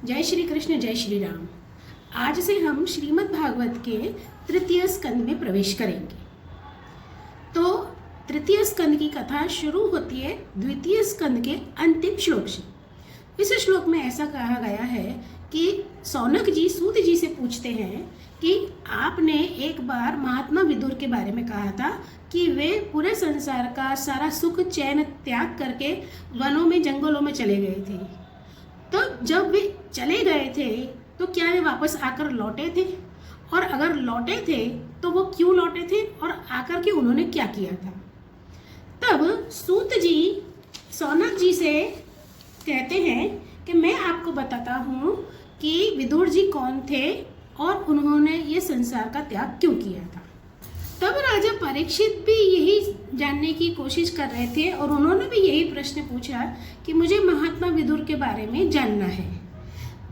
जय श्री कृष्ण, जय श्री राम। आज से हम श्रीमद् भागवत के तृतीय स्कंद में प्रवेश करेंगे। तो तृतीय स्कंद की कथा शुरू होती है द्वितीय स्कंद के अंतिम श्लोक से। इस श्लोक में ऐसा कहा गया है कि सौनक जी सूत जी से पूछते हैं कि आपने एक बार महात्मा विदुर के बारे में कहा था कि वे पूरे संसार का सारा सुख चैन त्याग करके वनों में जंगलों में चले गए थे। तो जब वे चले गए थे तो क्या वे वापस आकर लौटे थे, और अगर लौटे थे तो वो क्यों लौटे थे और आकर के उन्होंने क्या किया था। तब सूत जी सौनक जी से कहते हैं कि मैं आपको बताता हूँ कि विदुर जी कौन थे और उन्होंने ये संसार का त्याग क्यों किया था। तब राजा परीक्षित भी यही जानने की कोशिश कर रहे थे और उन्होंने भी यही प्रश्न पूछा कि मुझे महात्मा विदुर के बारे में जानना है।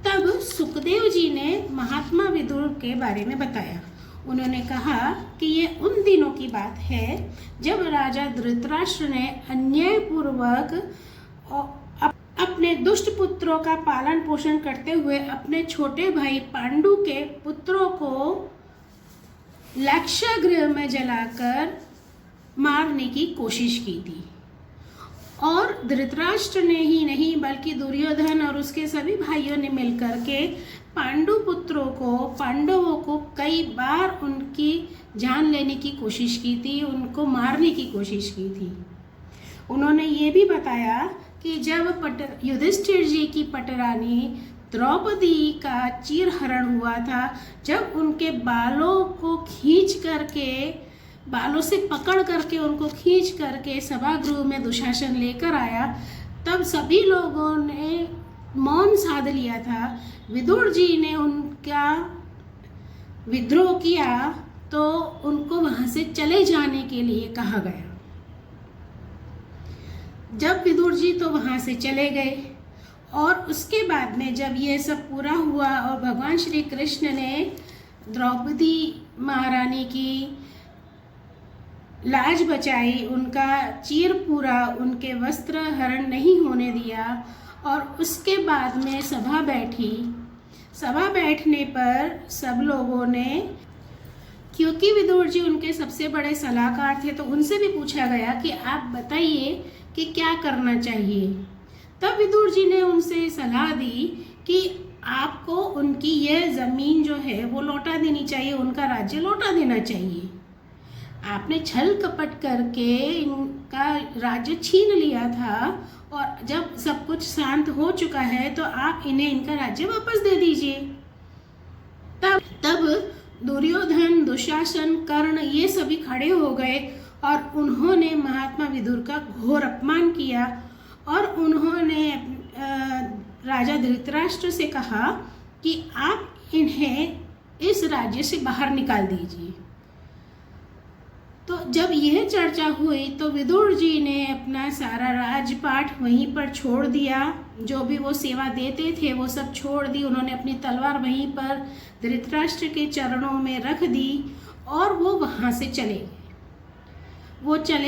तब सुखदेव जी ने महात्मा विदुर के बारे में बताया। उन्होंने कहा कि ये उन दिनों की बात है जब राजा धृतराष्ट्र ने अन्यायपूर्वक अपने दुष्ट पुत्रों का पालन पोषण करते हुए अपने छोटे भाई पांडु के पुत्रों को लाक्षागृह में जलाकर मारने की कोशिश की थी। और धृतराष्ट्र ने ही नहीं बल्कि दुर्योधन और उसके सभी भाइयों ने मिलकर के पांडवों को कई बार उनकी जान लेने की कोशिश की थी, उनको मारने की कोशिश की थी। उन्होंने ये भी बताया कि जब युधिष्ठिर जी की पटरानी द्रौपदी का चीरहरण हुआ था, जब उनके बालों को खींच करके बालों से पकड़ करके उनको खींच करके सभागृह में दुशासन लेकर आया, तब सभी लोगों ने मौन साध लिया था। विदुर जी ने उनका विद्रोह किया तो उनको वहां से चले जाने के लिए कहा गया। जब विदुर जी तो वहां से चले गए और उसके बाद में जब ये सब पूरा हुआ और भगवान श्री कृष्ण ने द्रौपदी महारानी की लाज बचाई, उनका चीर पूरा, उनके वस्त्र हरण नहीं होने दिया, और उसके बाद में सभा बैठी। सभा बैठने पर सब लोगों ने, क्योंकि विदुर जी उनके सबसे बड़े सलाहकार थे, तो उनसे भी पूछा गया कि आप बताइए कि क्या करना चाहिए। तब विदुर जी ने उनसे सलाह दी कि आपको उनकी यह जमीन जो है वो लौटा देनी चाहिए, उनका राज्य लौटा देना चाहिए। आपने छल कपट करके इनका राज्य छीन लिया था और जब सब कुछ शांत हो चुका है तो आप इन्हें इनका राज्य वापस दे दीजिए। तब दुर्योधन, दुशासन, कर्ण ये सभी खड़े हो गए और उन्होंने महात्मा विदुर का घोर अपमान किया और उन्होंने राजा धृतराष्ट्र से कहा कि आप इन्हें इस राज्य से बाहर निकाल दीजिए। तो जब यह चर्चा हुई तो विदुर जी ने अपना सारा राजपाट वहीं पर छोड़ दिया, जो भी वो सेवा देते थे वो सब छोड़ दी। उन्होंने अपनी तलवार वहीं पर धृतराष्ट्र के चरणों में रख दी और वो वहाँ से चले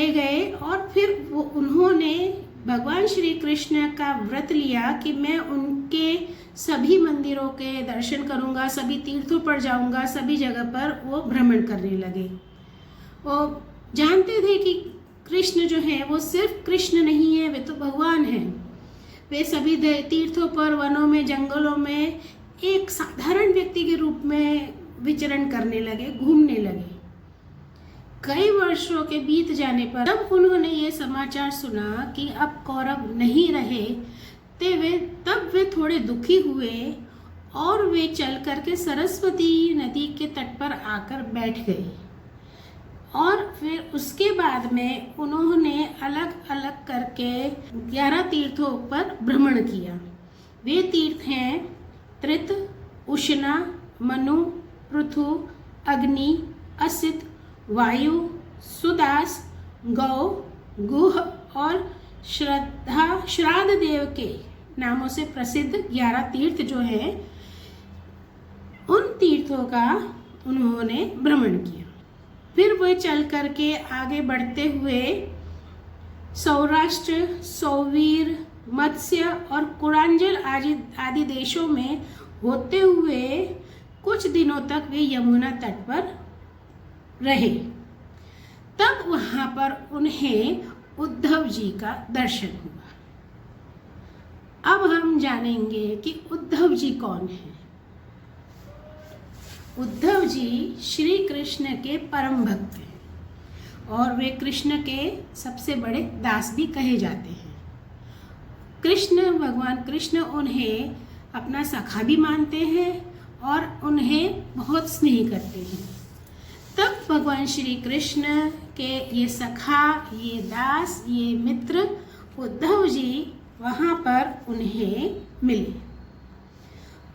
गए और फिर उन्होंने भगवान श्री कृष्ण का व्रत लिया कि मैं उनके सभी मंदिरों के दर्शन करूंगा, सभी तीर्थों पर जाऊंगा, सभी जगह पर वो भ्रमण करने लगे। वो जानते थे कि कृष्ण जो है वो सिर्फ कृष्ण नहीं है, वे तो भगवान हैं। वे सभी तीर्थों पर, वनों में, जंगलों में एक साधारण व्यक्ति के रूप में विचरण करने लगे, घूमने लगे। कई वर्षों के बीत जाने पर जब उन्होंने ये समाचार सुना कि अब कौरव नहीं रहे, तब वे थोड़े दुखी हुए और वे चल करके सरस्वती नदी के तट पर आकर बैठ गए। और फिर उसके बाद में उन्होंने अलग अलग करके 11 तीर्थों पर भ्रमण किया। वे तीर्थ हैं त्रित, उष्णा, मनु, पृथु, अग्नि, असित, वायु, सुदास, गौ, गुह और श्राद्ध देव के नामों से प्रसिद्ध 11 तीर्थ जो है, उन तीर्थों का उन्होंने भ्रमण किया। फिर वे चल करके आगे बढ़ते हुए सौराष्ट्र, सौवीर, मत्स्य और कुरांजल आदि देशों में होते हुए कुछ दिनों तक वे यमुना तट पर रहे। तब वहां पर उन्हें उद्धव जी का दर्शन हुआ। अब हम जानेंगे कि उद्धव जी कौन हैं। उद्धव जी श्री कृष्ण के परम भक्त हैं और वे कृष्ण के सबसे बड़े दास भी कहे जाते हैं। भगवान कृष्ण उन्हें अपना सखा भी मानते हैं और उन्हें बहुत स्नेह करते हैं। तब भगवान श्री कृष्ण के ये सखा, ये दास, ये मित्र उद्धव जी वहाँ पर उन्हें मिले।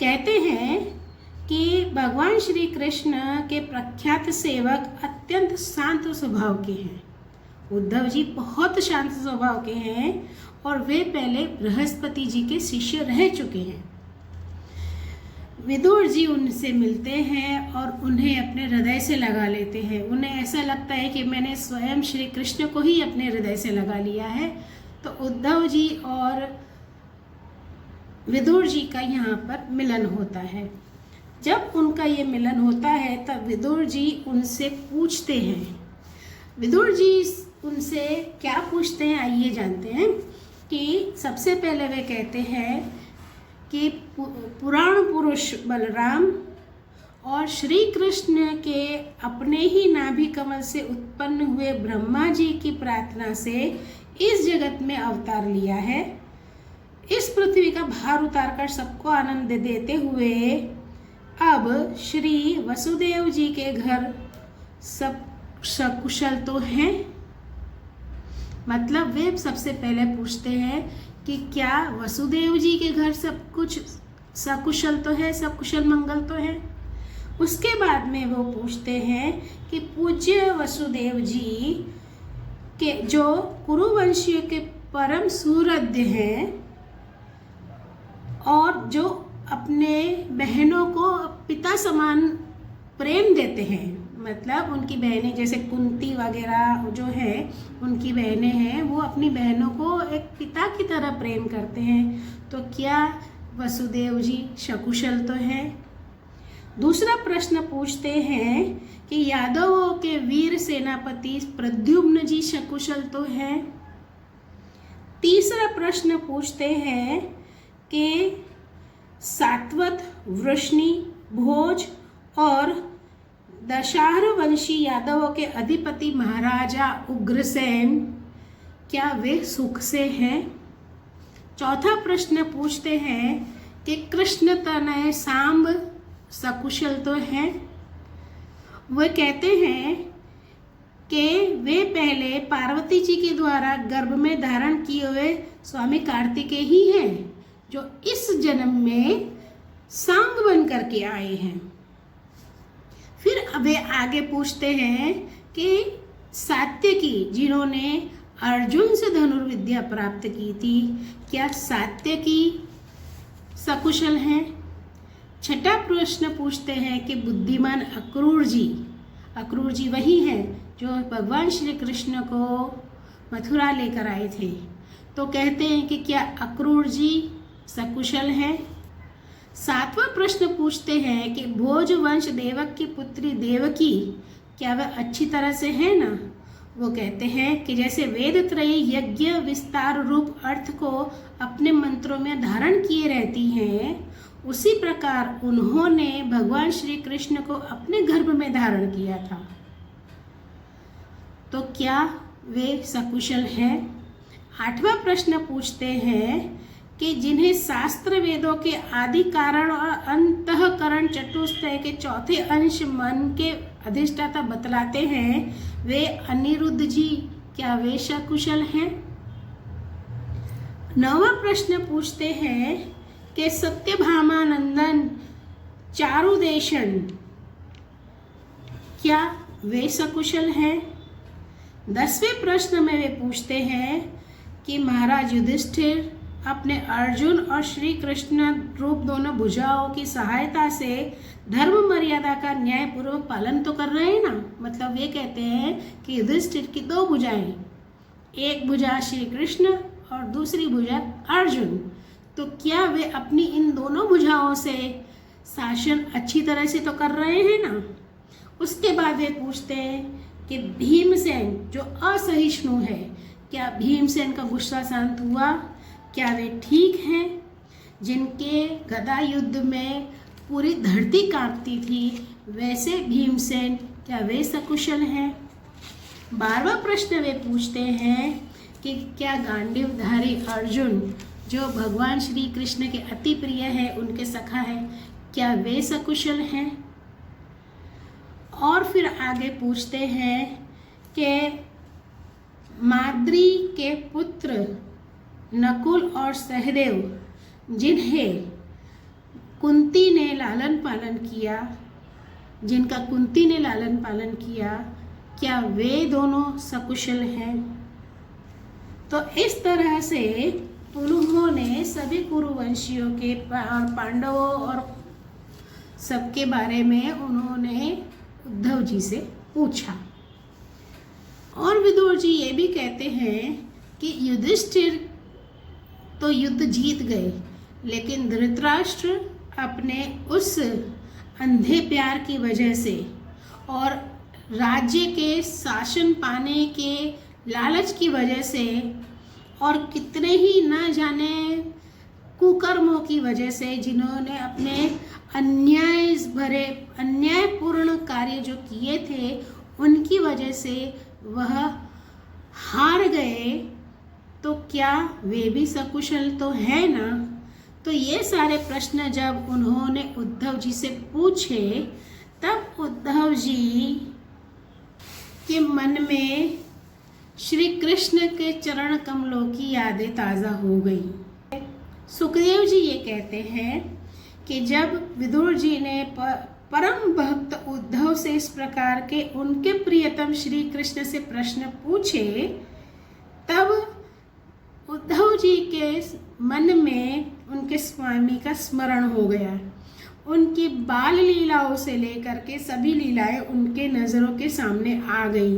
कहते हैं कि भगवान श्री कृष्ण के प्रख्यात सेवक अत्यंत शांत स्वभाव के हैं। उद्धव जी बहुत शांत स्वभाव के हैं और वे पहले बृहस्पति जी के शिष्य रह चुके हैं। विदुर जी उनसे मिलते हैं और उन्हें अपने हृदय से लगा लेते हैं। उन्हें ऐसा लगता है कि मैंने स्वयं श्री कृष्ण को ही अपने हृदय से लगा लिया है। तो उद्धव जी और विदुर जी का यहाँ पर मिलन होता है। जब उनका ये मिलन होता है तब विदुर जी उनसे पूछते हैं। विदुर जी उनसे क्या पूछते हैं आइए जानते हैं। कि सबसे पहले वे कहते हैं कि पुराण पुरुष बलराम और श्री कृष्ण के अपने ही नाभि कमल से उत्पन्न हुए ब्रह्मा जी की प्रार्थना से इस जगत में अवतार लिया है। इस पृथ्वी का भार उतारकर सबको आनंद देते हुए अब श्री वसुदेव जी के घर सब सकुशल तो हैं। मतलब वे सबसे पहले पूछते हैं कि क्या वसुदेव जी के घर सब कुछ सकुशल तो है, सब कुशल मंगल तो है। उसके बाद में वो पूछते हैं कि पूज्य वसुदेव जी के जो कुरुवंशीय के परम सूर्य हैं और जो अपने बहनों को पिता समान प्रेम देते हैं। मतलब उनकी बहनें जैसे कुंती वगैरह जो है उनकी बहनें हैं, वो अपनी बहनों को एक पिता की तरह प्रेम करते हैं। तो क्या वसुदेव जी सकुशल तो हैं। दूसरा प्रश्न पूछते हैं कि यादवों के वीर सेनापति प्रद्युम्न जी सकुशल तो हैं। तीसरा प्रश्न पूछते हैं कि सात्वत, वृष्णि, भोज और दशाहर वंशी यादवों के अधिपति महाराजा उग्रसेन क्या वे सुख से हैं। चौथा प्रश्न पूछते हैं कि कृष्ण तनय सांब सकुशल तो हैं। वे कहते हैं कि वे पहले पार्वती जी के द्वारा गर्भ में धारण किए हुए स्वामी कार्तिकेय ही हैं जो इस जन्म में सांब बन करके आए हैं। फिर वे आगे पूछते हैं कि सात्यकी जिन्होंने अर्जुन से धनुर्विद्या प्राप्त की थी क्या सात्यकी सकुशल हैं। छठा प्रश्न पूछते हैं कि बुद्धिमान अक्रूर जी वही हैं जो भगवान श्री कृष्ण को मथुरा लेकर आए थे। तो कहते हैं कि क्या अक्रूर जी सकुशल हैं। सातवां प्रश्न पूछते हैं कि भोज वंश देवक की पुत्री देवकी क्या वह अच्छी तरह से है ना। वो कहते हैं कि जैसे वेद त्रयी यज्ञ विस्तार रूप अर्थ को अपने मंत्रों में धारण किए रहती हैं उसी प्रकार उन्होंने भगवान श्री कृष्ण को अपने गर्भ में धारण किया था। तो क्या वे सकुशल हैं। आठवां प्रश्न पूछते हैं कि जिन्हें शास्त्र वेदों के आदि कारण और अंतःकरण चतुष्टय के चौथे अंश मन के अधिष्ठाता बतलाते हैं वे अनिरुद्ध जी क्या वे सकुशल हैं। नौवां प्रश्न पूछते हैं कि सत्यभामानंदन चारुदेशन क्या वे सकुशल हैं। 10वें प्रश्न में वे पूछते हैं कि महाराज युधिष्ठिर अपने अर्जुन और श्री कृष्ण रूप दोनों भुजाओं की सहायता से धर्म मर्यादा का न्यायपूर्वक पालन तो कर रहे हैं ना। मतलब वे कहते हैं कि युधिष्ठिर की 2 भुजाएं, एक भुजा श्री कृष्ण और दूसरी भुजा अर्जुन, तो क्या वे अपनी इन दोनों भुजाओं से शासन अच्छी तरह से तो कर रहे हैं ना। उसके बाद वे पूछते हैं कि भीमसेन जो असहिष्णु है, क्या भीमसेन का गुस्सा शांत हुआ, क्या वे ठीक हैं। जिनके गदा युद्ध में पूरी धरती कांपती थी, वैसे भीमसेन क्या वे सकुशल हैं। 12वां प्रश्न वे पूछते हैं कि क्या गांडीवधारी अर्जुन जो भगवान श्री कृष्ण के अति प्रिय है, उनके सखा है, क्या वे सकुशल हैं। और फिर आगे पूछते हैं कि माद्री के पुत्र नकुल और सहदेव जिन्हें कुंती ने लालन पालन किया, जिनका कुंती ने लालन पालन किया, क्या वे दोनों सकुशल हैं। तो इस तरह से उन्होंने सभी कुरुवंशियों के और पांडवों और सबके बारे में उन्होंने उद्धव जी से पूछा। और विदुर जी ये भी कहते हैं कि युधिष्ठिर तो युद्ध जीत गए, लेकिन धृतराष्ट्र अपने उस अंधे प्यार की वजह से और राज्य के शासन पाने के लालच की वजह से और कितने ही न जाने कुकर्मों की वजह से, जिन्होंने अपने अन्यायपूर्ण कार्य जो किए थे, उनकी वजह से वह हार गए, तो क्या वे भी सकुशल तो है ना। तो ये सारे प्रश्न जब उन्होंने उद्धव जी से पूछे, तब उद्धव जी के मन में श्री कृष्ण के चरण कमलों की यादें ताज़ा हो गई। सुखदेव जी ये कहते हैं कि जब विदुर जी ने परम भक्त उद्धव से इस प्रकार के उनके प्रियतम श्री कृष्ण से प्रश्न पूछे, तब उद्धव जी के मन में उनके स्वामी का स्मरण हो गया। उनकी बाल लीलाओं से लेकर के सभी लीलाएं उनके नज़रों के सामने आ गई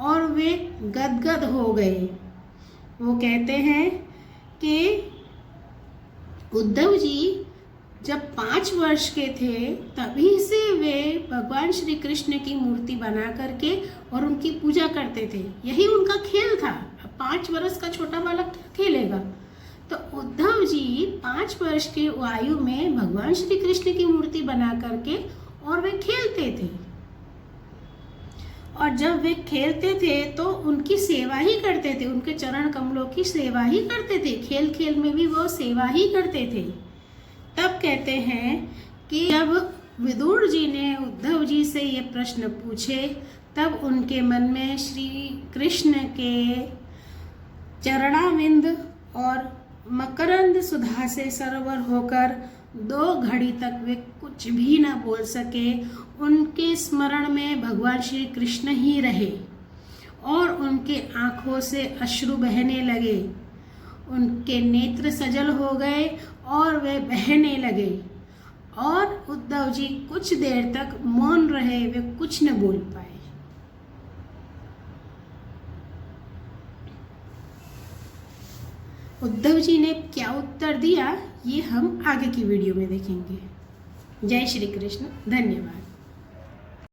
और वे गदगद हो गए। वो कहते हैं कि उद्धव जी जब 5 वर्ष के थे, तभी से वे भगवान श्री कृष्ण की मूर्ति बना करके और उनकी पूजा करते थे। यही उनका खेल था। 5 वर्ष का छोटा बालक क्या खेलेगा। तो उद्धव जी 5 वर्ष के आयु में भगवान श्री कृष्ण की मूर्ति बना करके और वे खेलते थे। और जब वे खेलते थे तो उनकी सेवा ही करते थे, उनके चरण कमलों की सेवा ही करते थे। खेल खेल में भी वो सेवा ही करते थे। तब कहते हैं कि जब विदुर जी ने उद्धव जी से ये प्रश्न पूछे, तब उनके मन में श्री कृष्ण के चरणाविंद और मकरंद सुधा से सरोवर होकर 2 घड़ी तक वे कुछ भी न बोल सके। उनके स्मरण में भगवान श्री कृष्ण ही रहे और उनके आँखों से अश्रु बहने लगे। उनके नेत्र सजल हो गए और वे बहने लगे और उद्धव जी कुछ देर तक मौन रहे, वे कुछ न बोल पाए। उद्धव जी ने क्या उत्तर दिया, ये हम आगे की वीडियो में देखेंगे। जय श्री कृष्ण, धन्यवाद।